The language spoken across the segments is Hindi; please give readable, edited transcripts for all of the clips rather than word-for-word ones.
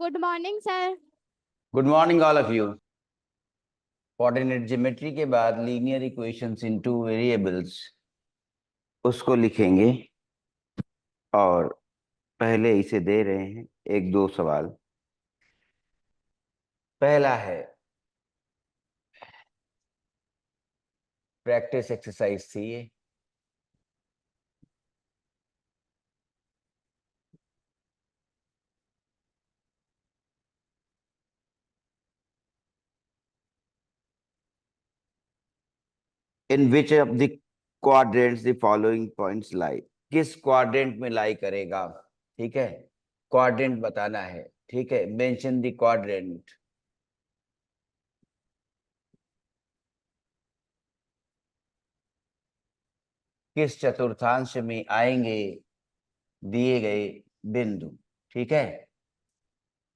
Good morning sir. Good morning all of you. Coordinate geometry के बाद लीनियर इक्वेशंस इन टू वेरिएबल्स उसको लिखेंगे और पहले इसे दे रहे हैं एक दो सवाल। पहला है प्रैक्टिस एक्सरसाइज थी ये। In which of the quadrants the following points lie. किस क्वाड्रेंट में लाई करेगा, ठीक है, क्वाड्रेंट बताना है, ठीक है। Mention the quadrant. किस चतुर्थांश में आएंगे दिए गए बिंदु, ठीक है।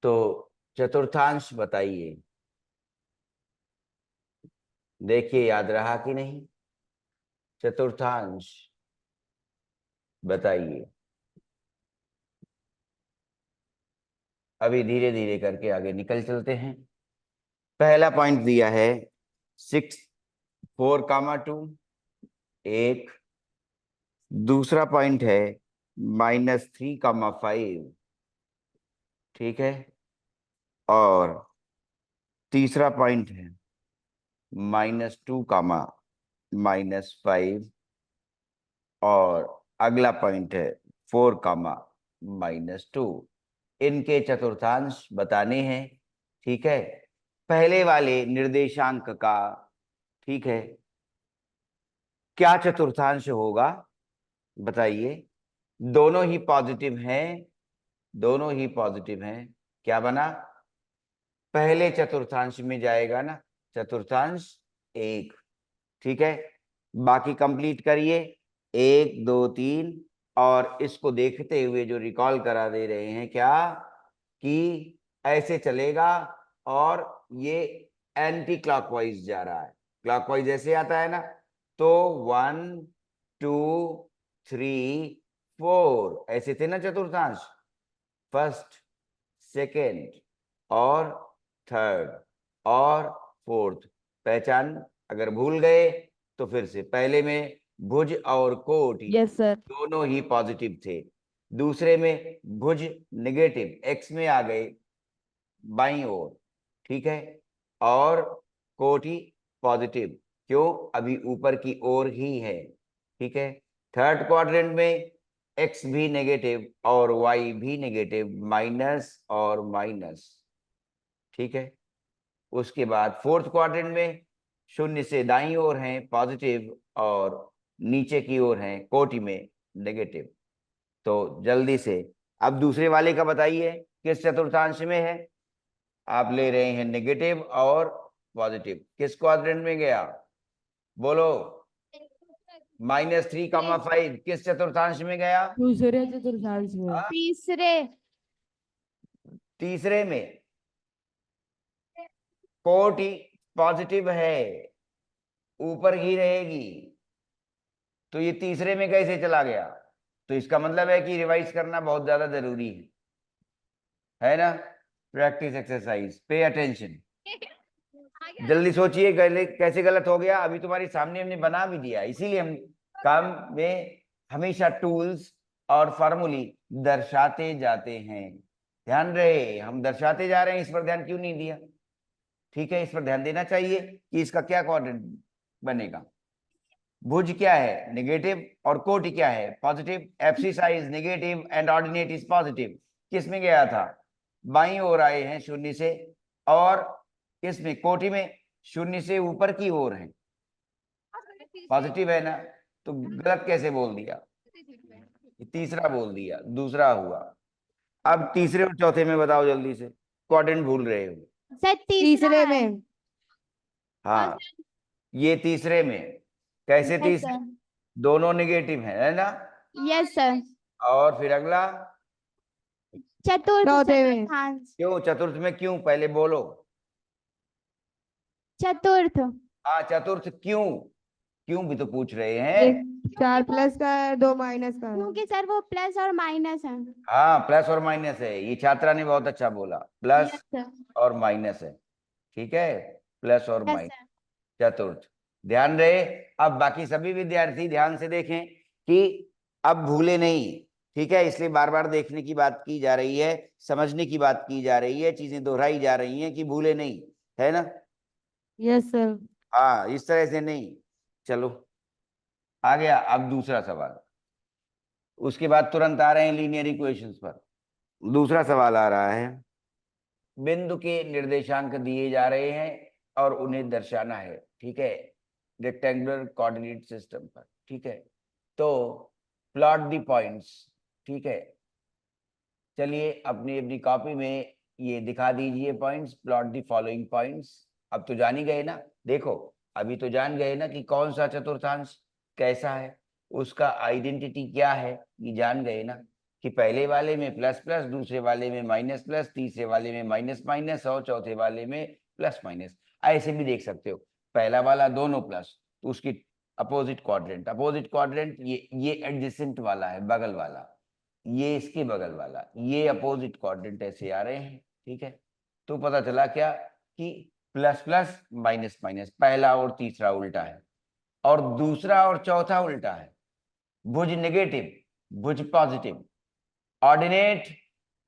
तो चतुर्थांश बताइए, देखिए याद रहा कि नहीं। चतुर्थांश बताइए। अभी धीरे धीरे करके आगे निकल चलते हैं। पहला पॉइंट दिया है 6 4 2 एक। दूसरा पॉइंट है -3 5, ठीक है। और तीसरा पॉइंट है -2 - 5। और अगला पॉइंट है 4 - -2। इनके चतुर्थांश बताने हैं, ठीक है। पहले वाले निर्देशांक का, ठीक है, क्या चतुर्थांश होगा बताइए। दोनों ही पॉजिटिव हैं, दोनों ही पॉजिटिव हैं। क्या बना, पहले चतुर्थांश में जाएगा ना चतुर्थांश 1, ठीक है। बाकी कंप्लीट करिए 1 2 3। और इसको देखते हुए जो रिकॉल करा दे रहे हैं क्या कि ऐसे चलेगा और ये एंटी क्लॉकवाइज जा रहा है। क्लॉकवाइज ऐसे आता है ना, तो 1 2 3 4 ऐसे थे ना चतुर्थांश, फर्स्ट सेकेंड और थर्ड और फोर्थ। पहचान, अगर भूल गए तो फिर से पहले में भुज और कोटि यस सर। दोनों ही पॉजिटिव थे। दूसरे में भुज नेगेटिव, एक्स में आ गए बाईं ओर, ठीक है। और कोटि पॉजिटिव, क्यों, अभी ऊपर की ओर ही है, ठीक है। थर्ड क्वाड्रेंट में एक्स भी नेगेटिव और वाई भी नेगेटिव, माइनस और माइनस, ठीक है। उसके बाद फोर्थ क्वाड्रेंट में शून्य से दाईं ओर हैं पॉजिटिव और नीचे की ओर हैं कोटि में नेगेटिव। तो जल्दी से अब दूसरे वाले का बताइए किस चतुर्थांश में है। आप ले रहे हैं नेगेटिव और पॉजिटिव, किस क्वाड्रेंट में गया बोलो। -3 - 5 किस चतुर्थांश में गया, दूसरे चतुर्थांश में। तीसरे। तीसरे में। कोटि पॉजिटिव है, ऊपर ही रहेगी, तो ये तीसरे में कैसे चला गया। तो इसका मतलब है कि रिवाइज करना बहुत ज्यादा जरूरी है ना। Practice exercise, pay attention. जल्दी सोचिए कैसे गलत हो गया। अभी तुम्हारे सामने हमने बना भी दिया, इसीलिए हम काम में हमेशा टूल्स और फॉर्मूली दर्शाते जाते हैं। ध्यान रहे, हम दर्शाते जा रहे हैं, इस पर ध्यान क्यों नहीं दिया, ठीक है। इस पर ध्यान देना चाहिए कि इसका क्या कोऑर्डिनेट बनेगा। भुज क्या है, नेगेटिव, और कोटि क्या है, positive. Abscissa is negative and ordinate is positive. किस में गया था, बाईं ओर आए हैं शून्य से, और इसमें कोटि में शून्य से ऊपर की ओर है, पॉजिटिव है ना। तो गलत कैसे बोल दिया, तीसरा बोल दिया, दूसरा हुआ। अब तीसरे और चौथे में बताओ जल्दी से, क्वाड्रेंट भूल रहे हो। सर तीसरे में। हाँ, ये तीसरे में। कैसे यस तीसरे, सर। दोनों नेगेटिव है ना। Yes sir. और फिर अगला चतुर्थ चतुर्थांश। क्यों, चतुर्थ में क्यों, पहले बोलो। चतुर्थ। हाँ चतुर्थ क्यों, क्यों भी तो पूछ रहे हैं। एक 4 प्लस का है, 2 माइनस का है। क्योंकि सर वो प्लस और माइनस है। हाँ प्लस और माइनस है, ये छात्रा ने बहुत अच्छा बोला, प्लस यस सर। और माइनस है। ठीक है, प्लस और यस माइनस। सर। चतुर्थ ध्यान रहे। अब बाकी सभी विद्यार्थी ध्यान से देखें कि अब भूले नहीं। ठीक है, इसलिए बार बार देखने की बात की जा रही है, समझने की बात की जा रही है, चीजें दोहराई जा रही हैं कि भूले नहीं, है ना। Yes sir. हाँ इस तरह से नहीं। चलो आ गया अब दूसरा सवाल, उसके बाद तुरंत आ रहे हैं लीनियर इक्वेशंस पर। दूसरा सवाल आ रहा है, बिंदु के निर्देशांक दिए जा रहे हैं और उन्हें दर्शाना है। ठीक है, रेक्टेंगुलर कोऑर्डिनेट सिस्टम पर। ठीक है, तो प्लॉट द पॉइंट्स। ठीक है, चलिए अपनी अपनी कॉपी में ये दिखा दीजिए points, plot the following points. अब तो जान ही गए ना, देखो अभी तो जान गए ना कि कौन सा चतुर्थांश कैसा है, उसका आइडेंटिटी क्या है, ये जान गए ना कि पहले वाले में प्लस प्लस, दूसरे वाले में माइनस प्लस, तीसरे वाले में माइनस माइनस और चौथे वाले में प्लस माइनस। ऐसे भी देख सकते हो, पहला वाला दोनों प्लस तो उसकी अपोजिट क्वाड्रेंट, अपोजिट क्वाड्रेंट ये एडजेसेंट वाला है, बगल वाला, ये इसके बगल वाला, ये अपोजिट क्वाड्रेंट ऐसे आ रहे हैं। ठीक है, तो पता चला क्या कि प्लस प्लस माइनस माइनस पहला और तीसरा उल्टा है, और दूसरा और चौथा उल्टा है। भुज नेगेटिव, भुज पॉजिटिव, ऑर्डिनेट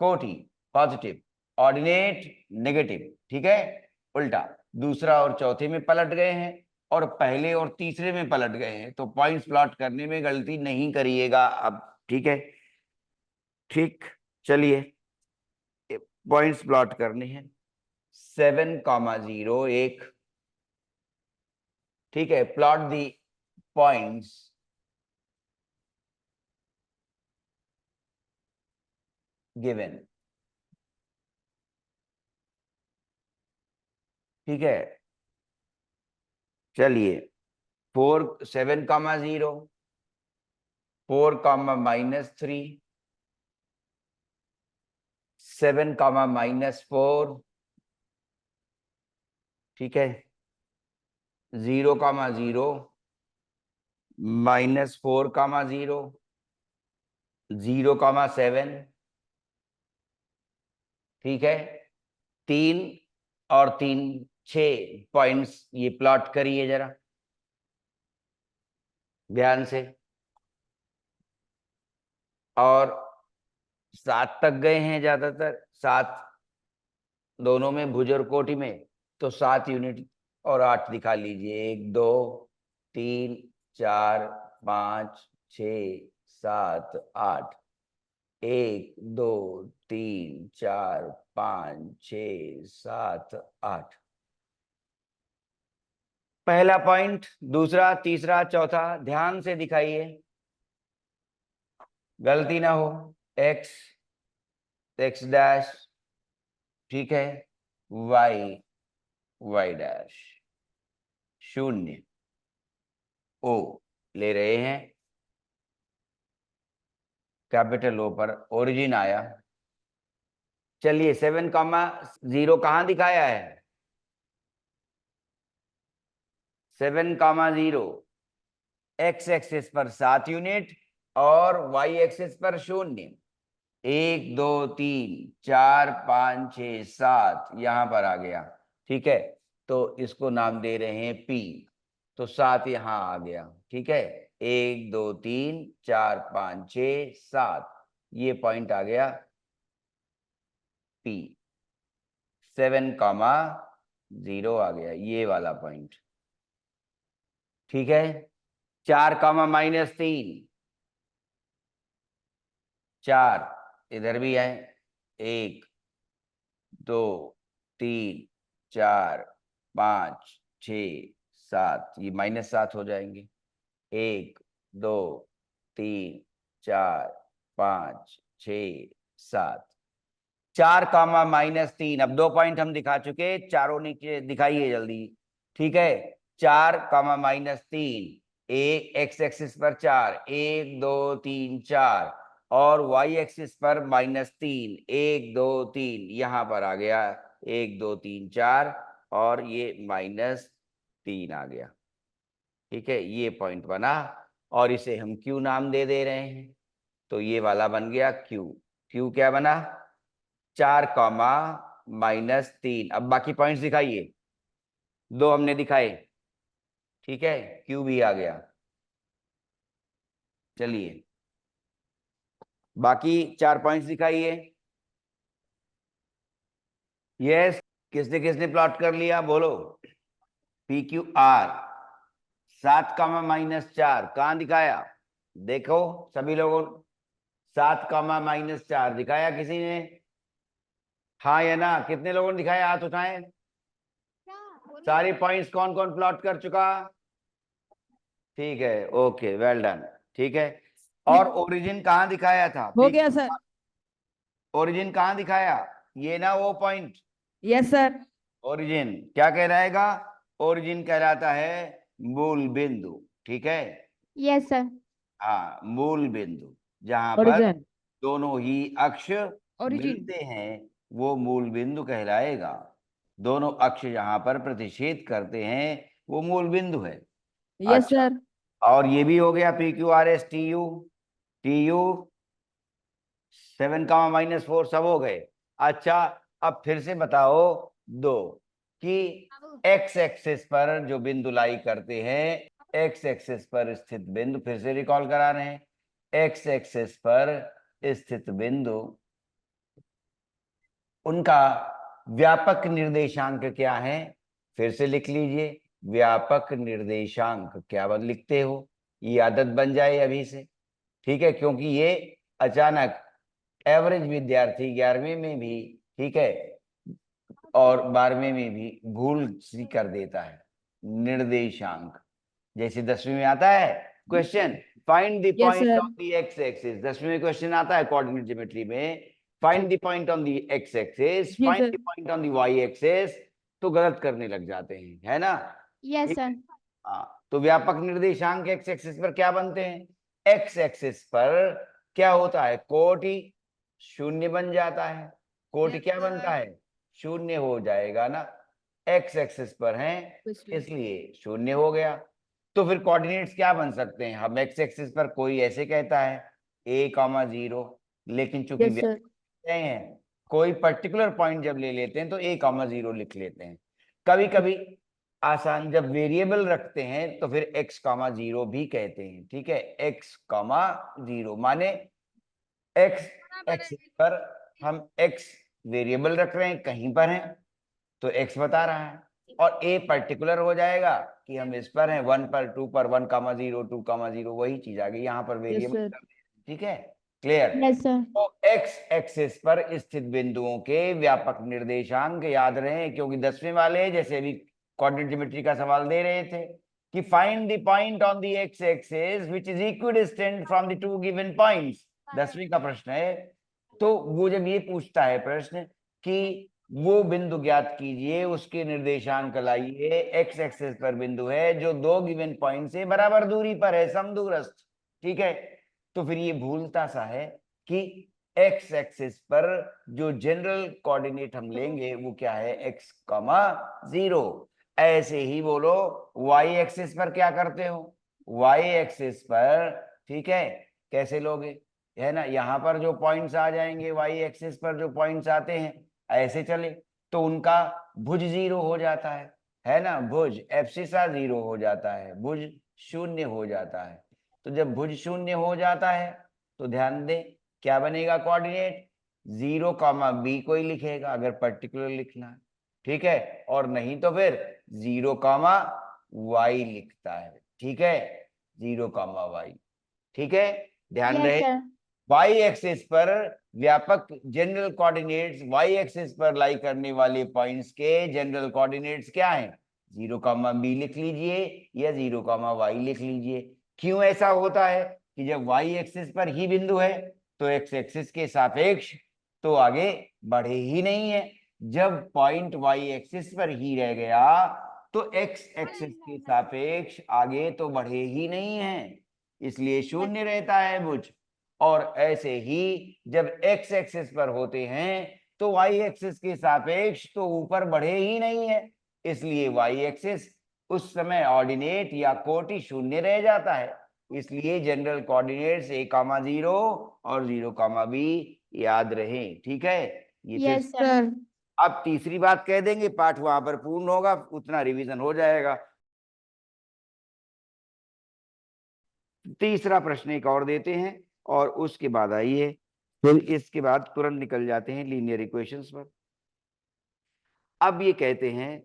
कोटि पॉजिटिव, ऑर्डिनेट नेगेटिव। ठीक है, उल्टा दूसरा और चौथे में पलट गए हैं और पहले और तीसरे में पलट गए हैं, तो पॉइंट्स प्लॉट करने में गलती नहीं करिएगा अब। ठीक है, ठीक, चलिए पॉइंट्स प्लॉट करने हैं। 7,0 एक। ठीक है, प्लॉट दी पॉइंट्स गिवन। ठीक है, चलिए 7,0, 4,-3, 7,-4। ठीक है, 0,0, -4,0, 0,7। ठीक है, 3 और 3, 6 पॉइंट्स ये प्लॉट करिए जरा ध्यान से। और 7 तक गए हैं ज्यादातर, 7 दोनों में, भुज और कोटि में, तो 7 यूनिट और 8 दिखा लीजिए। 1 2 3 4 5 6 7 8। 1 2 3 4 5 6 7 8। पहला पॉइंट, दूसरा, तीसरा, चौथा ध्यान से दिखाइए, गलती ना हो। X, x dash. ठीक है, वाई, वाई डैश। 0 ओ ले रहे हैं, कैपिटल ओ पर ओरिजिन आया। चलिए 7,0 कहां दिखाया है? 7,0 एक्स एक्सिस पर 7 यूनिट और वाई एक्सिस पर 0। 1 2 3 4 5 6 7 यहां पर आ गया। ठीक है, तो इसको नाम दे रहे हैं पी, तो 7 यहां आ गया। ठीक है, 1 2 3 4 5 6 7, ये पॉइंट आ गया पी। 7,0 आ गया ये वाला पॉइंट। ठीक है, 4,-3, 4 इधर भी है, 1 2 3 4 5 6 7, ये -7 हो जाएंगे। 1 2 3 4 5 6 7, 4,-3। अब 2 पॉइंट हम दिखा चुके, चारों नीचे दिखाइए जल्दी। ठीक है, 4,-3, एक एक्स एक्सिस पर 4, 1 2 3 4, और वाई एक्सिस पर -3, 1 2 3 यहां पर आ गया, 1 2 3 4, और ये -3 आ गया। ठीक है, ये पॉइंट बना और इसे हम क्यू नाम दे दे रहे हैं। तो ये वाला बन गया क्यू। क्यू क्या बना? 4, -3। अब बाकी पॉइंट्स दिखाइए। 2 हमने दिखाए, ठीक है, क्यू भी आ गया। चलिए बाकी 4 पॉइंट्स दिखाइए। यस, किसने किसने प्लॉट कर लिया बोलो? पी क्यू आर 7, -4 कहाँ दिखाया? देखो सभी लोगों, 7, -4 दिखाया किसी ने? हाँ या ना? कितने लोगों ने दिखाया? हाथ उठाएं। सारी पॉइंट्स कौन कौन प्लॉट कर चुका? ठीक है, ओके, वेल डन। ठीक है, और ओरिजिन कहाँ दिखाया था? हो गया सर। ओरिजिन कहाँ दिखाया? ये ना वो पॉइंट। Yes sir. ओरिजिन क्या कहलाएगा? ओरिजिन कहलाता है मूल बिंदु। ठीक है, यस सर। हाँ, मूल बिंदु जहां पर ओरिजिन। दोनों ही अक्ष ओरिजिन। मिलते हैं वो मूल बिंदु कहलाएगा। दोनों अक्ष जहां पर प्रतिच्छेद करते हैं वो मूल बिंदु है। यस अच्छा, सर। और ये भी हो गया P Q R S T U. T U 7, -4 सब हो गए। अच्छा, अब फिर से बताओ दो कि एक्स एक्सिस पर जो बिंदु लाई करते हैं, एक्स एक्सिस पर स्थित बिंदु, फिर से रिकॉल करा रहे हैं, एक्स एक्सिस पर स्थित बिंदु, उनका व्यापक निर्देशांक क्या है? फिर से लिख लीजिए, व्यापक निर्देशांक क्या लिखते हो? ये आदत बन जाए अभी से, ठीक है, क्योंकि ये अचानक एवरेज विद्यार्थी 11वीं में भी, ठीक है, और 12वीं में भी भूल सी कर देता है। निर्देशांक जैसे 10वीं में आता है question, find the Yes, point sir. On the X axis. 10वीं में क्वेश्चन आता है कोऑर्डिनेट ज्योमेट्री में, find the point on the X axis, जी find sir. The point on the Y axis, तो गलत करने लग जाते हैं, है ना? यस ठीक है? सर। हाँ, तो व्यापक निर्देशांक एक्स एक्सिस पर क्या बनते हैं? एक्स एक्सिस पर क्या होता है? कोटि शून्य बन जाता है। कोटि क्या बनता है? शून्य हो जाएगा ना, एक्स एक्सिस पर है इसलिए शून्य हो गया। तो फिर कोऑर्डिनेट्स क्या बन सकते हैं? हम एक्स एक्सिस पर कोई ऐसे कहता है a,0, लेकिन चूंकि यस सर। हैं कोई पर्टिकुलर पॉइंट जब ले लेते हैं तो a,0 लिख लेते हैं। कभी कभी आसान जब वेरिएबल रखते हैं तो फिर x,0 भी कहते हैं। ठीक है, x,0 माने x एक्सिस पर हम x वेरिएबल रख रहे हैं, कहीं पर हैं तो x बता रहा है, और a पर्टिकुलर हो जाएगा कि हम इस पर हैं, 1 पर, 2 पर, 1,0, 2,0, वही चीज आ गई यहाँ पर यस वेरिएबल। सर। ठीक है, क्लियर? Yes sir. तो एक्स एक्सिस पर स्थित बिंदुओं के व्यापक निर्देशांक याद रहे, क्योंकि 10वीं वाले जैसे अभी कोऑर्डिनेट ज्योमेट्री का सवाल दे रहे थे कि find the point on the X axis which is equidistant from the two given points, 10वीं का प्रश्न है। तो वो जब ये पूछता है प्रश्न कि वो बिंदु ज्ञात कीजिए, उसके निर्देशांक लाइए, एक्स एक्सिस पर बिंदु है जो 2 गिवन पॉइंट से बराबर दूरी पर है, समदूरस्थ। ठीक है, तो फिर ये भूलता सा है कि एक्स एक्सिस पर जो जनरल कोऑर्डिनेट हम लेंगे वो क्या है? x,0। ऐसे ही बोलो वाई एक्सिस पर क्या करते हो? वाई एक्सिस पर, ठीक है, कैसे लोगे? है ना, यहाँ पर जो पॉइंट्स आ जाएंगे, वाई एक्सिस पर जो पॉइंट्स आते हैं ऐसे चले तो उनका भुज 0 हो जाता है ना, भुज एब्सिसा 0 हो जाता है, भुज शून्य हो जाता है। तो जब भुज शून्य हो जाता है तो ध्यान दें क्या बनेगा कोऑर्डिनेट? 0,b कोई लिखेगा अगर पर्टिकुलर लिखना है, ठीक है, और नहीं तो फिर 0,y लिखता है। ठीक है, 0,y। ठीक है, ध्यान यस रहे सर। वाई एक्सिस पर व्यापक जनरल कोऑर्डिनेट्स, वाई एक्सिस पर लाई करने वाले पॉइंट्स के जनरल कोऑर्डिनेट्स क्या हैं? 0,b लिख लीजिए या 0,y लिख लीजिए। क्यों ऐसा होता है कि जब वाई एक्सिस पर ही बिंदु है तो एक्स एक्सिस के सापेक्ष तो आगे बढ़े ही नहीं है, जब पॉइंट वाई एक्सिस पर ही रह गया तो एक्स एक्सिस के सापेक्ष आगे तो बढ़े ही नहीं है, इसलिए शून्य रहता है भुज। और ऐसे ही जब एक्स एक्सिस पर होते हैं तो वाई एक्सिस के सापेक्ष तो ऊपर बढ़े ही नहीं है, इसलिए वाई एक्सिस उस समय ऑर्डिनेट या कोटि शून्य रह जाता है, इसलिए जनरल कोऑर्डिनेट्स a,0 और 0,b याद रहे। ठीक है, ये फिर यस सर। अब तीसरी बात कह देंगे, पाठ वहां पर पूर्ण होगा, उतना रिवीजन हो जाएगा। तीसरा प्रश्न एक और देते हैं और उसके बाद आइए फिर इसके बाद तुरंत निकल जाते हैं लीनियर इक्वेशंस पर। अब ये कहते हैं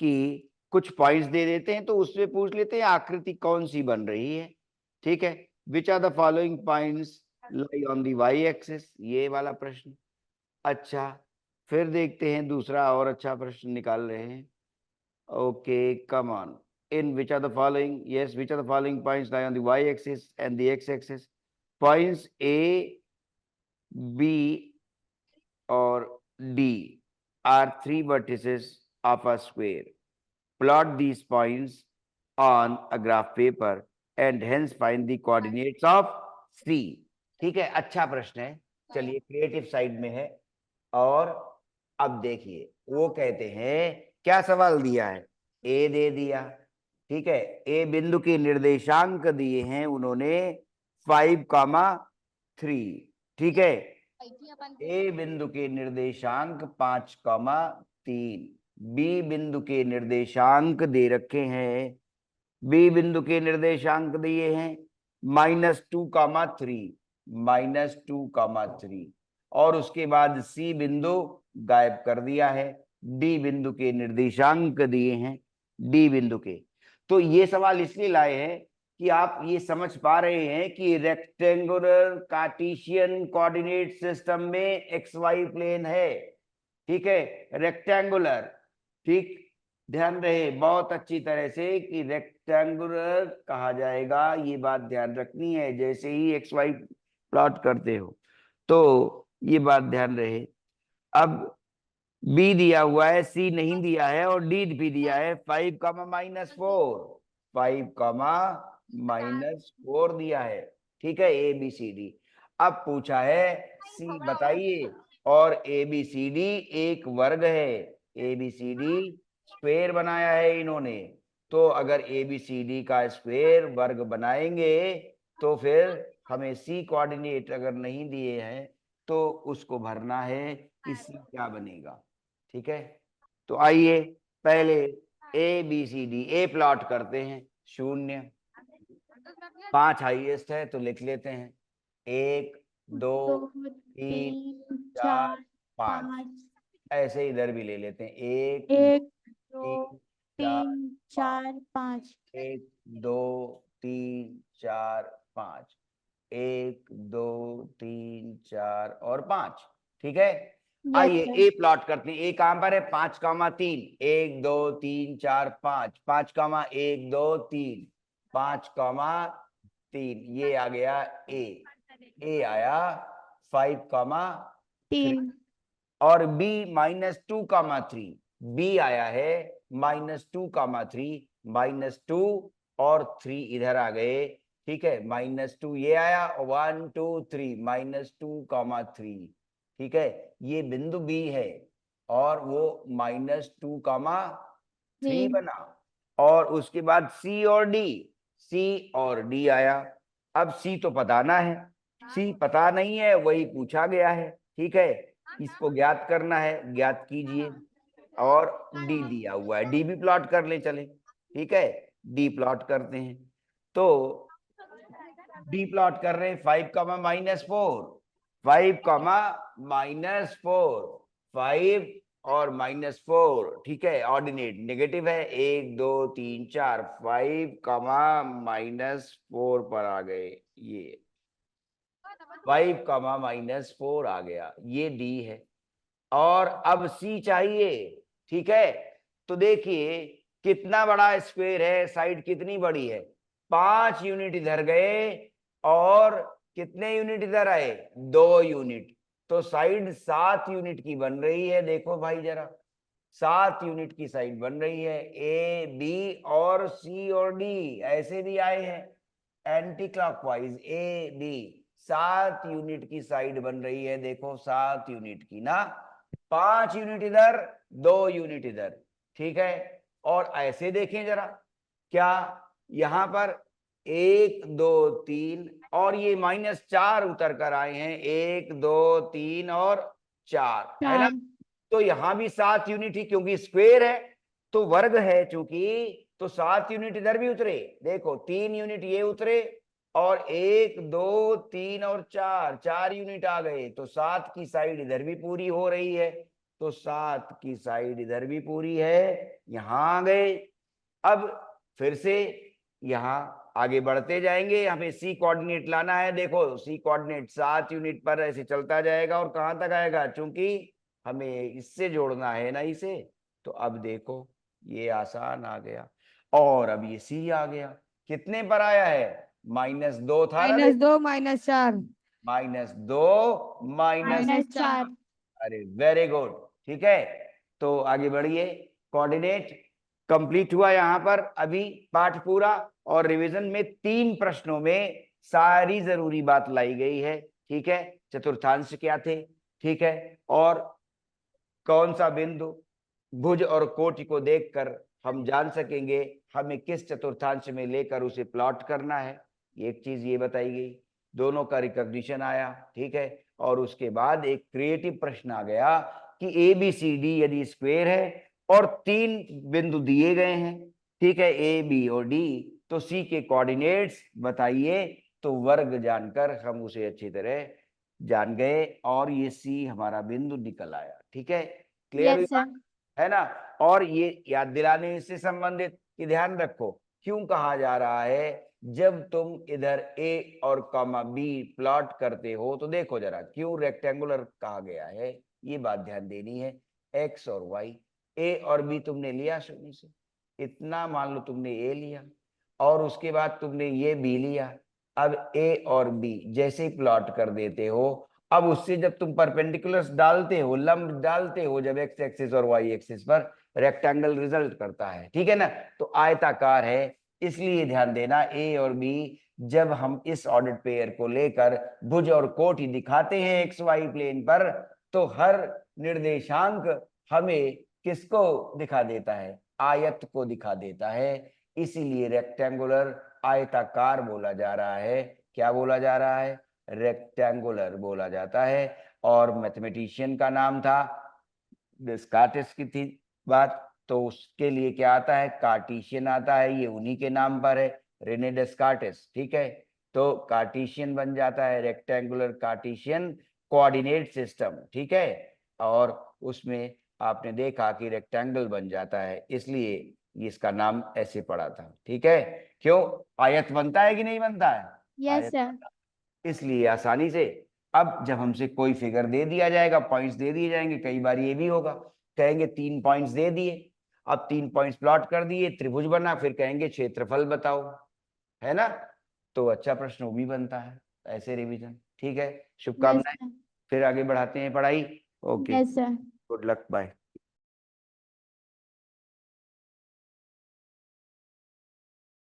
कि कुछ पॉइंट्स दे देते हैं तो उससे पूछ लेते हैं आकृति कौन सी बन रही है। ठीक है, which are the following points lie on the Y axis, ये वाला प्रश्न। अच्छा, फिर देखते हैं दूसरा और अच्छा प्रश्न निकाल रहे हैं। Okay, come on. In which are the following, yes, which are the following points lie on the y-axis and the x-axis? Points A, B or D are three vertices of a square. Plot these points on a graph paper and hence find the coordinates of C. ठीक है, अच्छा प्रश्न है, चलिए क्रिएटिव साइड में है। और अब देखिए वो कहते हैं क्या सवाल दिया है, ए दे दिया। ठीक है, ए बिंदु के निर्देशांक दिए हैं उन्होंने 5,3। ठीक है, ए बिंदु के निर्देशांक 5,3, बी बिंदु के निर्देशांक दे रखे हैं, बी बिंदु के निर्देशांक दिए हैं -2,3, -2,3, और उसके बाद सी बिंदु गायब कर दिया है, डी बिंदु के निर्देशांक दिए हैं डी बिंदु के। तो ये सवाल इसलिए लाए हैं कि आप ये समझ पा रहे हैं कि रेक्टेंगुलर कार्टेशियन कोऑर्डिनेट सिस्टम में एक्स वाई प्लेन है। ठीक है, रेक्टेंगुलर, ठीक, ध्यान रहे बहुत अच्छी तरह से कि रेक्टेंगुलर कहा जाएगा, ये बात ध्यान रखनी है जैसे ही एक्स वाई प्लॉट करते हो, तो ये बात ध्यान रहे। अब बी दिया हुआ है, सी नहीं दिया है और डी भी दिया है 5,-4, 5,-4 दिया है। ठीक है, ए बी सी डी। अब पूछा है सी बताइए, और ए बी सी डी एक वर्ग है, A B C D square बनाया है इन्होंने। तो अगर ए बी सी डी का स्क्वायर वर्ग बनाएंगे तो फिर हमें सी कोऑर्डिनेट अगर नहीं दिए हैं तो उसको भरना है कि सी क्या बनेगा। ठीक है, तो आइए पहले A B C D, A plot करते हैं 0, 5 हाईएस्ट है तो लिख लेते हैं 1 2 3 4 5, ऐसे इधर भी ले लेते हैं 1 1 2 2 3 3 4 5। 1 2 3 4 5, 1 2 3 4 और 5। ठीक है, आइए ए प्लॉट करते हैं। ए कहां पर है, 5,3, 1 2 3 4 5, 5,1 2 3, 5,3, ये आ गया ए आया 5,3, और बी -2,3, बी आया है -2,3, -2 और 3 इधर आ गए। ठीक है, -2 ये आया, 1 2 3, -2,3। ठीक है, ये बिंदु बी है और वो -2,3 बना, और उसके बाद सी और डी आया। अब सी तो पताना है, सी पता नहीं है वही पूछा गया है। ठीक है, इसको ज्ञात करना है, ज्ञात कीजिए, और डी दिया हुआ है, डी भी प्लॉट कर ले चले। ठीक है, डी प्लॉट करते हैं, तो डी प्लॉट कर रहे हैं 5,-4, 5,-4, 5 और -4। ठीक है, ऑर्डिनेट नेगेटिव है, 1 2 3 4, 5,-4 पर आ गए, ये 5,-4 आ गया, ये डी है। और अब सी चाहिए। ठीक है, तो देखिए कितना बड़ा स्क्वायर है, साइड कितनी बड़ी है, 5 यूनिट इधर गए और कितने यूनिट इधर आए, 2 यूनिट, तो साइड 7 यूनिट की बन रही है। देखो भाई जरा, 7 यूनिट की साइड बन रही है, ए बी और सी और डी ऐसे भी आए हैं anti clockwise, A B 7 unit की साइड बन रही है। देखो 7 यूनिट की ना, 5 यूनिट इधर 2 यूनिट इधर। ठीक है, और ऐसे देखें जरा, क्या यहाँ पर 1 2 3 और ये -4 उतर कर आए हैं, 1 2 3 और 4, है ना। 4 तो यहाँ भी 7 यूनिट ही, क्योंकि स्क्वेयर है तो वर्ग है चूंकि, तो 7 यूनिट इधर भी उतरे। देखो 3 यूनिट ये उतरे और 1 2 3 और 4 यूनिट आ गए, तो 7 की साइड इधर भी पूरी हो रही है, तो 7 की साइड इधर भी पूरी है, यहाँ आ गए। अब फिर से यहाँ आगे बढ़ते जाएंगे, यहाँ पे सी कोऑर्डिनेट लाना है। देखो सी कोऑर्डिनेट 7 यूनिट पर ऐसे चलता जाएगा और कहाँ तक आएगा, चूंकि हमें इससे जोड़ना है ना इसे, तो अब देखो ये आसान आ गया और अब ये सी आ गया। कितने पर आया है, -2 था ना, -2 -4 -2 -4 अरे वेरी गुड, ठीक है। तो आगे बढ़िए, कोऑर्डिनेट कंप्लीट हुआ यहाँ पर अभी पाठ पूरा, और रिवीजन में 3 प्रश्नों में सारी जरूरी बात लाई गई है, ठीक है। चतुर्थांश क्या थे, ठीक है, और कौन सा बिंदु भुज और कोटि को देखकर हम जान सकेंगे हमें किस चतुर्थांश में लेकर उसे प्लॉट करना है, एक चीज ये बताई गई। दोनों का रिकॉग्निशन आया, ठीक है। और उसके बाद एक क्रिएटिव प्रश्न आ गया कि ABCD यदि स्क्वायर है और 3 बिंदु दिए गए हैं, ठीक है, A B और D, तो C के कोऑर्डिनेट्स बताइए। तो वर्ग जानकर हम उसे अच्छी तरह जान गए और ये C हमारा बिंदु निकल आया, ठीक है। क्लियर यस सर है ना। और ये याद दिलाने से संबंधित कि ध्यान रखो क्यों कहा जा रहा है, जब तुम इधर A और B प्लॉट करते हो तो देखो जरा क्यों रेक्टेंगुलर कहा गया है, ये बात ध्यान देनी है। X और Y, A और B तुमने लिया शुरू से, इतना मान लो तुमने A लिया और उसके बाद तुमने ये B लिया। अब A और B जैसे ही प्लॉट कर देते हो, अब उससे जब तुम परपेंडिकुलर्स डालते हो, लंब डालते हो, जब एक्स एक्सिस और वाई एक्सिस पर, रेक्टेंगल रिजल्ट करता है, ठीक है ना। तो आयताकार है, इसलिए ध्यान देना ए और बी जब हम इस ऑर्डर्ड पेयर को लेकर भुज और कोटि दिखाते हैं एक्स वाई प्लेन पर, तो हर निर्देशांक हमें किसको दिखा देता है, आयत को दिखा देता है। इसीलिए रेक्टेंगुलर आयताकार बोला जा रहा है। क्या बोला जा रहा है, रेक्टेंगुलर बोला जाता है। और मैथमेटिशियन का नाम था डिस्कार्टिस की थी बात, तो उसके लिए क्या आता है, कार्टेशियन आता है, ये उन्हीं के नाम पर है, रेने डिस्कार्टिस, ठीक है। तो कार्टेशियन बन जाता है, रेक्टेंगुलर कार्टेशियन कोऑर्डिनेट सिस्टम, ठीक है। और उसमें आपने देखा कि रेक्टेंगल बन जाता है, इसलिए इसका नाम ऐसे पड़ा था, ठीक है। क्यों, आयत बनता है कि नहीं बनता है, यस आयत, सर इसलिए आसानी से। अब जब हमसे कोई फिगर दे दिया जाएगा, पॉइंट्स दे दिए जाएंगे, कई बार ये भी होगा, कहेंगे 3 पॉइंट्स दे दिए, अब 3 पॉइंट्स प्लॉट कर दिए, त्रिभुज बना, फिर कहेंगे क्षेत्रफल बताओ, है ना। तो अच्छा प्रश्न वो भी बनता है, ऐसे रिवीजन, ठीक है। यस शुभकामनाएं, सर फिर आगे बढ़ाते हैं पढ़ाई। Okay, yes sir good luck, bye.